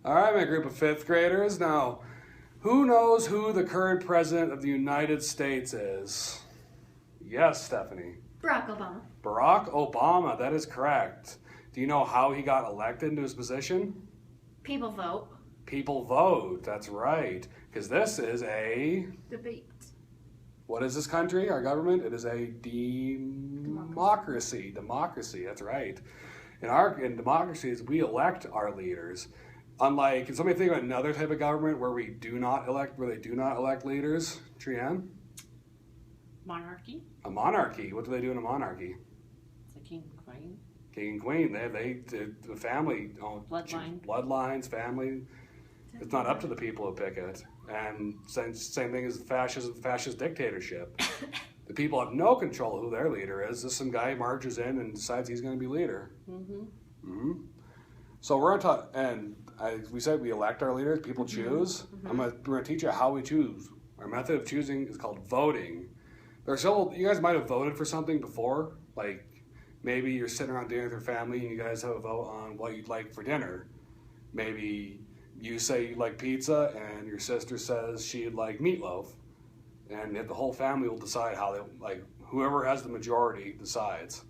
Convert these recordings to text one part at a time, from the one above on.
All right, my group of fifth graders. Now, who knows who the current president of the United States is? Yes, Stephanie. Barack Obama. Barack Obama, that is correct. Do you know how he got elected into his position? People vote. People vote, that's right. Because this is a... Debate. What is this country, our government? It is a democracy. Democracy, that's right. In democracies, we elect our leaders. Unlike, can somebody think of another type of government where they do not elect leaders? Trianne? Monarchy. A monarchy. What do they do in a monarchy? It's a king and queen. King and queen. The family. Bloodlines, family. It's not up to the people who pick it. And same thing as fascist dictatorship. The people have no control of who their leader is. Just some guy marches in and decides he's going to be leader. So we're going to talk, and we said we elect our leaders, people choose. We're going to teach you how we choose. Our method of choosing is called voting. There are several, you guys might have voted for something before, like maybe you're sitting around dinner with your family and you guys have a vote on what you'd like for dinner. Maybe you say you like pizza and your sister says she'd like meatloaf. And the whole family will decide how they, like, whoever has the majority decides.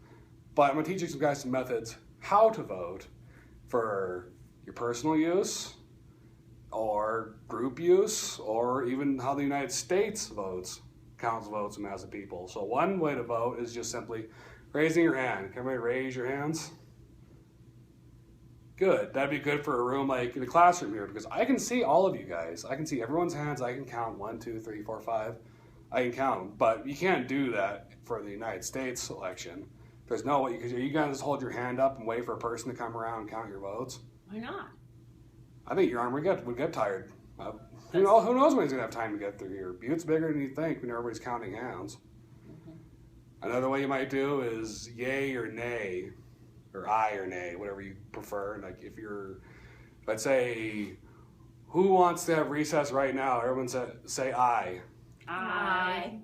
But I'm going to teach you some guys some methods how to vote for your personal use or group use or even how the United States counts votes and as a people. So one way to vote is just simply raising your hand. Can everybody raise your hands? Good. That'd be good for a room like in the classroom here because I can see all of you guys. I can see everyone's hands. I can count 1, 2, 3, 4, 5. I can count them. But you can't do that for the United States election. There's no way. Because you guys just hold your hand up and wait for a person to come around and count your votes. Why not? I think your arm would get tired. Who knows when he's going to have time to get through here. Butte's bigger than you think when everybody's counting hands. Another way you might do is yay or nay. Or aye or nay, whatever you prefer. Like let's say, who wants to have recess right now? Everyone say aye. Aye.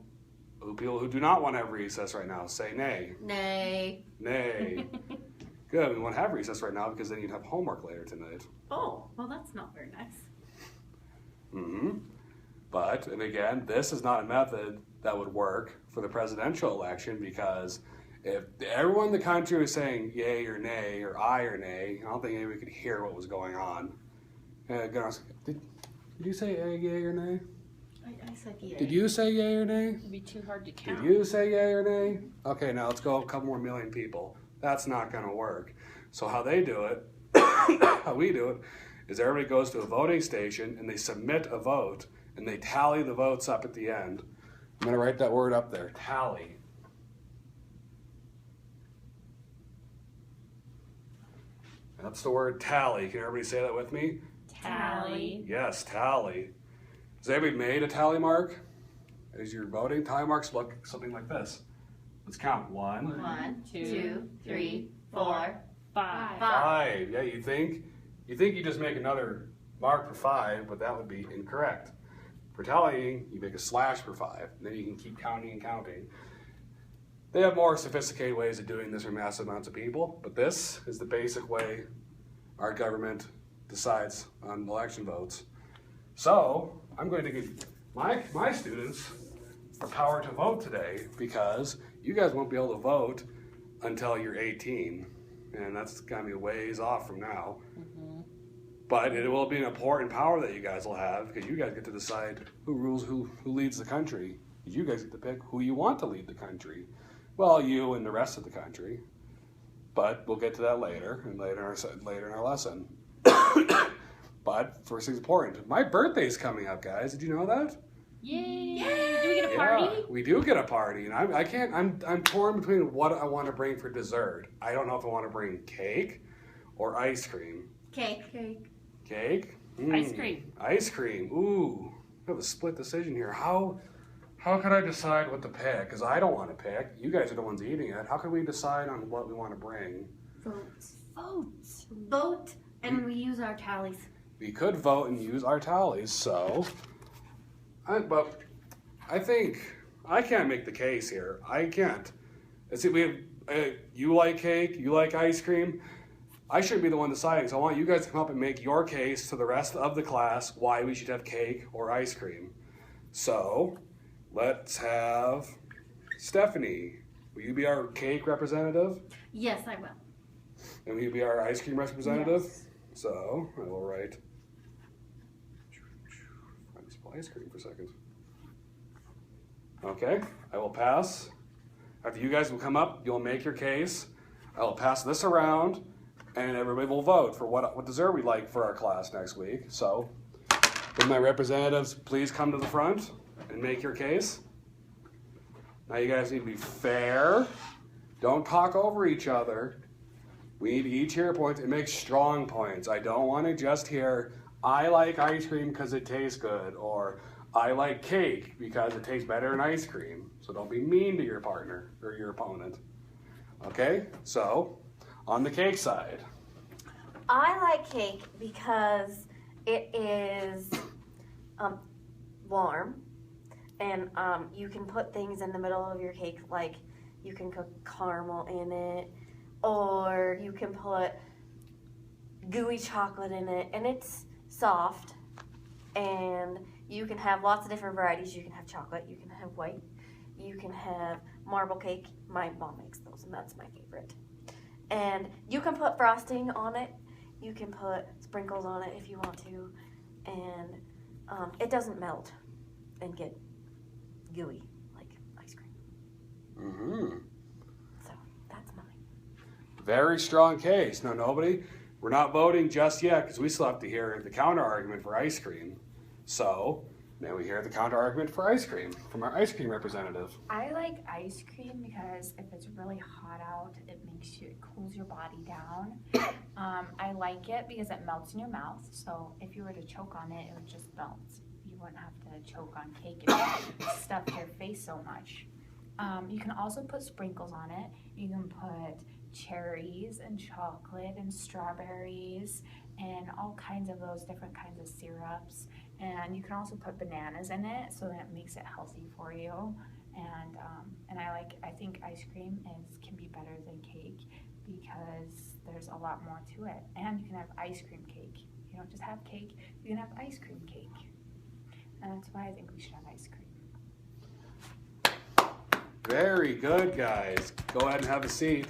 People who do not want to have recess right now, say nay. Nay. Nay. Good, we want to have recess right now because then you'd have homework later tonight. Oh, well that's not very nice. But, and again, this is not a method that would work for the presidential election because if everyone in the country was saying yay or nay or aye or nay, I don't think anybody could hear what was going on. Did you say yay or nay? I said yay. Did you say yay or nay? It'd be too hard to count. Did you say yay or nay? Okay, now let's go a couple more million people. That's not going to work. So how they do it, how we do it, is everybody goes to a voting station and they submit a vote and they tally the votes up at the end. I'm going to write that word up there, tally. That's the word tally. Can everybody say that with me? Tally. Yes, tally. Has everybody made a tally mark? As you're voting, tally marks look something like this. Let's count. 1, 1, 2, 3, 4, 5. 5. Yeah, you think you just make another mark for 5, but that would be incorrect. For tallying, you make a slash for 5, and then you can keep counting and counting. They have more sophisticated ways of doing this for massive amounts of people, but this is the basic way our government decides on election votes. So I'm going to give my students the power to vote today because you guys won't be able to vote until you're 18, and that's going to be a ways off from now. But it will be an important power that you guys will have because you guys get to decide who leads the country. You guys get to pick who you want to lead the country. Well, you and the rest of the country. But we'll get to that later in our lesson. But first thing's important. My birthday's coming up, guys. Did you know that? Yay! Do we get a party? Yeah, we do get a party, and I'm torn between what I want to bring for dessert. I don't know if I want to bring cake or ice cream. Cake. Cake? Ice cream. Ice cream. Ooh, I have a split decision here. How could I decide what to pick? Because I don't want to pick. You guys are the ones eating it. How can we decide on what we want to bring? Vote, and we use our tallies. We could vote and use our tallies, so... But I think I can't make the case here. I can't. Let's see, we have you like cake, you like ice cream. I should be the one deciding, so I want you guys to come up and make your case to the rest of the class why we should have cake or ice cream. So, let's have Stephanie. Will you be our cake representative? Yes, I will. And will you be our ice cream representative? Yes. So, I will write. I just spell ice cream for a second. Okay, I will pass. After you guys will come up, you'll make your case. I will pass this around, and everybody will vote for what dessert we'd like for our class next week. So, would my representatives please come to the front and make your case? Now you guys need to be fair. Don't talk over each other. We need to each hear points and make strong points. I don't want to just hear, I like ice cream because it tastes good, or I like cake because it tastes better than ice cream. So don't be mean to your partner or your opponent. Okay, so on the cake side. I like cake because it is warm, and you can put things in the middle of your cake, like you can cook caramel in it, or you can put gooey chocolate in it, and it's soft, and you can have lots of different varieties. You can have chocolate, you can have white, you can have marble cake. My mom makes those, and that's my favorite. And you can put frosting on it. You can put sprinkles on it if you want to, and it doesn't melt and get gooey like ice cream. Mm-hmm. So that's mine. Very strong case. Now we're not voting just yet because we still have to hear the counter argument for ice cream. So now we hear the counter argument for ice cream from our ice cream representative. I like ice cream because if it's really hot out, it cools your body down. I like it because it melts in your mouth. So if you were to choke on it, it would just melt. You wouldn't have to choke on cake if you stuffed your face so much. You can also put sprinkles on it. You can put cherries and chocolate and strawberries and all kinds of those different kinds of syrups. And you can also put bananas in it, so that makes it healthy for you. And I think ice cream can be better than cake because there's a lot more to it. And you can have ice cream cake. You don't just have cake, you can have ice cream cake. And that's why I think we should have ice cream. Very good, guys. Go ahead and have a seat.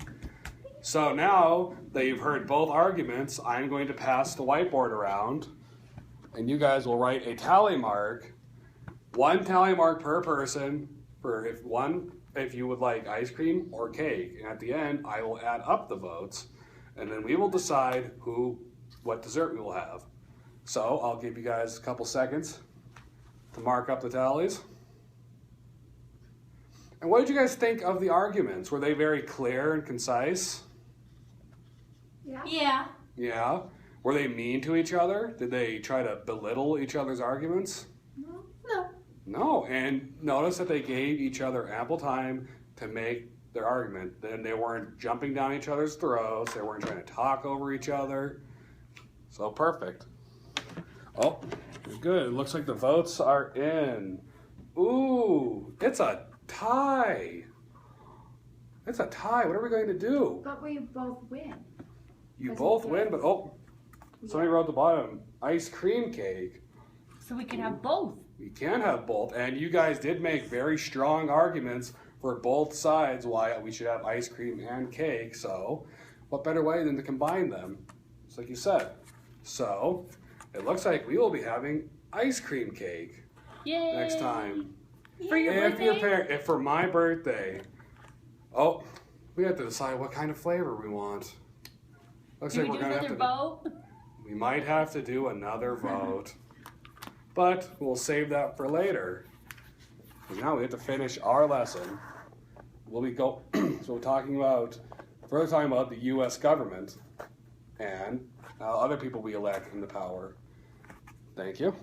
So now that you've heard both arguments, I'm going to pass the whiteboard around, and you guys will write a tally mark. One tally mark per person for if you would like ice cream or cake. And at the end, I will add up the votes, and then we will decide what dessert we will have. So I'll give you guys a couple seconds to mark up the tallies. And what did you guys think of the arguments? Were they very clear and concise? Yeah. Yeah. Were they mean to each other? Did they try to belittle each other's arguments? No. No. And notice that they gave each other ample time to make their argument. Then they weren't jumping down each other's throats. They weren't trying to talk over each other. So perfect. Oh, good. It looks like the votes are in. Ooh, it's a tie. It's a tie. What are we going to do? But we both win. You both win, but somebody wrote at the bottom, ice cream cake. So we can have both. We can have both. And you guys did make very strong arguments for both sides why we should have ice cream and cake. So what better way than to combine them? Just like you said. So it looks like we will be having ice cream cake Yay! next time. For your birthday? If for my birthday. Oh, we have to decide what kind of flavor we want. Looks Do like we we're do gonna another have to. vote? We might have to do another vote, but we'll save that for later. Because now we have to finish our lesson. So we're talking about the U.S. government and how other people we elect into power. Thank you.